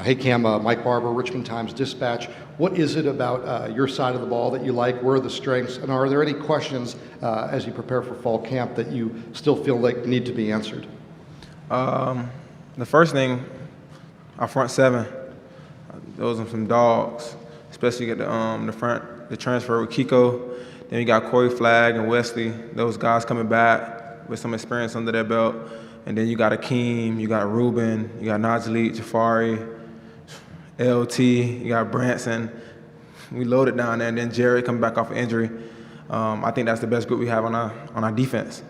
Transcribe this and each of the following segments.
Hey Cam, Mike Barber, Richmond Times-Dispatch. What is it about your side of the ball that you like? Where are the strengths? And are there any questions as you prepare for fall camp that you still feel like need to be answered? The first thing, our front seven, those are some dogs, especially at the transfer with Kiko. Then you got Corey Flagg and Wesley, those guys coming back with some experience under their belt. And then you got Akeem, you got Ruben, you got Najee, Jafari, LT, you got Branson. We loaded down there, and then Jared coming back off of injury. I think that's the best group we have on our defense.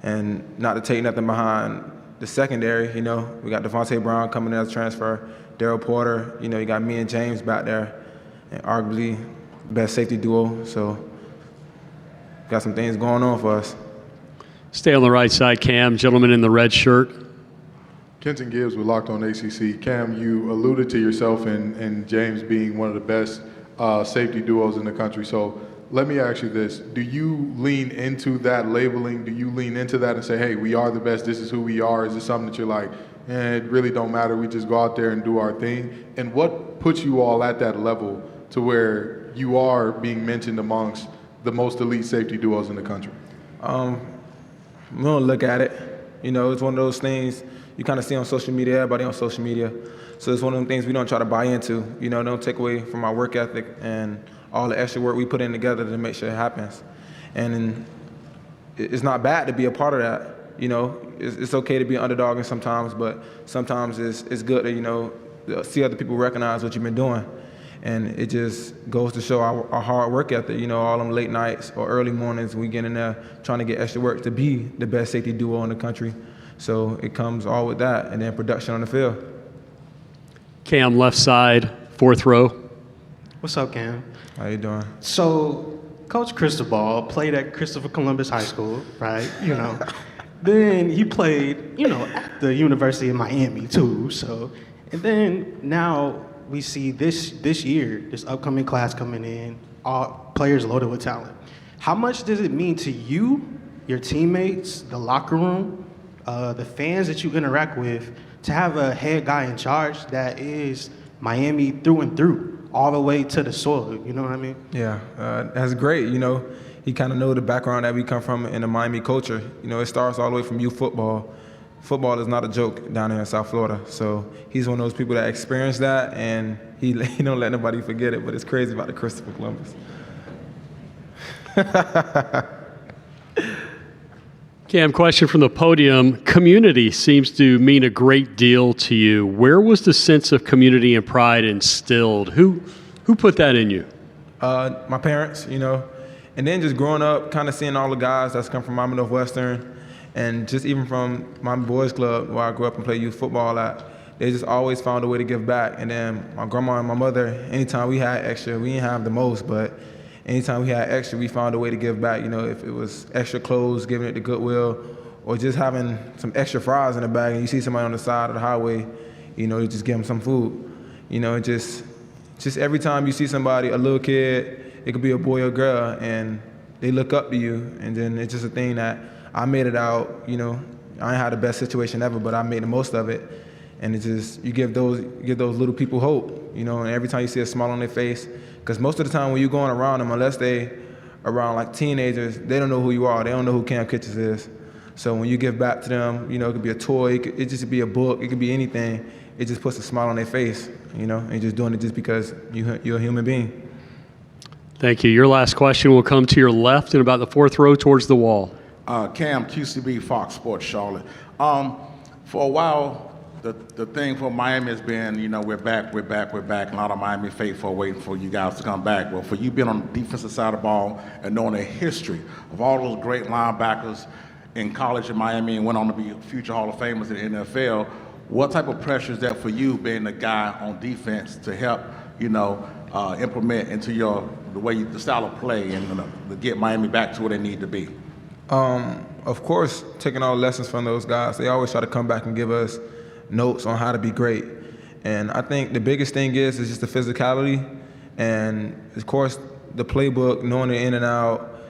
And not to take nothing behind the secondary, we got Devontae Brown coming in as a transfer, Daryl Porter, you got me and James back there, and arguably best safety duo. So got some things going on for us. Stay on the right side, Cam. Gentleman in the red shirt. Kenton Gibbs with Locked On ACC. Cam, you alluded to yourself and James being one of the best safety duos in the country. So let me ask you this. Do you lean into that labeling? Do you lean into that and say, hey, we are the best, this is who we are? Is it something that you're like, it really don't matter, we just go out there and do our thing? And what puts you all at that level to where you are being mentioned amongst the most elite safety duos in the country? We don't look at it. It's one of those things you kind of see on social media, everybody on social media. So it's one of them things we don't try to buy into. Don't take away from our work ethic and all the extra work we put in together to make sure it happens. And it's not bad to be a part of that. It's okay to be an underdog sometimes, but sometimes it's good to, see other people recognize what you've been doing. And it just goes to show our hard work ethic, all them late nights or early mornings, we get in there trying to get extra work to be the best safety duo in the country. So it comes all with that, and then production on the field. Cam, left side, fourth row. What's up, Cam? How you doing? So, Coach Cristobal played at Christopher Columbus High School, right? Then he played, at the University of Miami too. So, and then now we see this year, this upcoming class coming in, all players loaded with talent. How much does it mean to you, your teammates, the locker room, the fans that you interact with, to have a head guy in charge that is Miami through and through, all the way to the soil, you know what I mean? Yeah, that's great. He kind of knows the background that we come from in the Miami culture. It starts all the way from youth football. Football is not a joke down here in South Florida. So he's one of those people that experienced that, and he don't let nobody forget it, but it's crazy about the Christopher Columbus. Cam, question from the podium. Community seems to mean a great deal to you. Where was the sense of community and pride instilled? Who put that in you? My parents, and then just growing up, kind of seeing all the guys that's come from Miami Northwestern, and just even from my boys club where I grew up and played youth football at, they just always found a way to give back. And then my grandma and my mother, anytime we had extra, we didn't have the most, but anytime we had extra, we found a way to give back. If it was extra clothes, giving it to Goodwill, or just having some extra fries in the bag, and you see somebody on the side of the highway, you just give them some food. Just every time you see somebody, a little kid, it could be a boy or girl, and they look up to you, and then it's just a thing that I made it out. I ain't had the best situation ever, but I made the most of it. And it's just, you give those little people hope, and every time you see a smile on their face, because most of the time when you're going around them, unless they around like teenagers, they don't know who you are. They don't know who Cam Kinchens is. So when you give back to them, it could be a toy, it just be a book, it could be anything. It just puts a smile on their face, and you're just doing it just because you're a human being. Thank you. Your last question will come to your left in about the fourth row towards the wall. Cam, QCB, Fox Sports, Charlotte. For a while, the thing for Miami has been, we're back. A lot of Miami faithful waiting for you guys to come back. Well, for you being on the defensive side of the ball and knowing the history of all those great linebackers in college in Miami and went on to be future Hall of Famers in the NFL, what type of pressure is that for you being the guy on defense to help, implement into the style of play and to get Miami back to where they need to be? Of course, taking all the lessons from those guys, they always try to come back and give us notes on how to be great. And I think the biggest thing is just the physicality, and of course the playbook, knowing it in and out.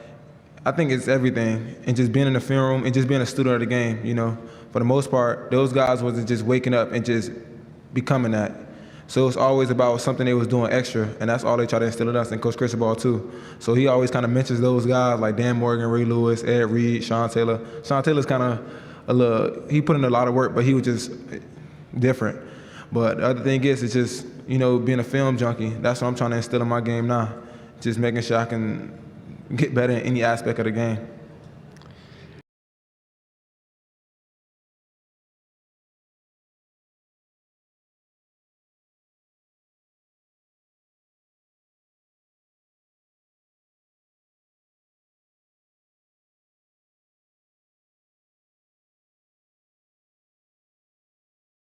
I think it's everything, and just being in the film room and just being a student of the game. For the most part, those guys wasn't just waking up and just becoming that. So it's always about something they was doing extra, and that's all they try to instill in us, and Coach Cristobal too. So he always kind of mentions those guys like Dan Morgan, Ray Lewis, Ed Reed, Sean Taylor. Sean Taylor's kind of he put in a lot of work, but he was just different. But the other thing is, it's just, being a film junkie. That's what I'm trying to instill in my game now. Just making sure I can get better in any aspect of the game.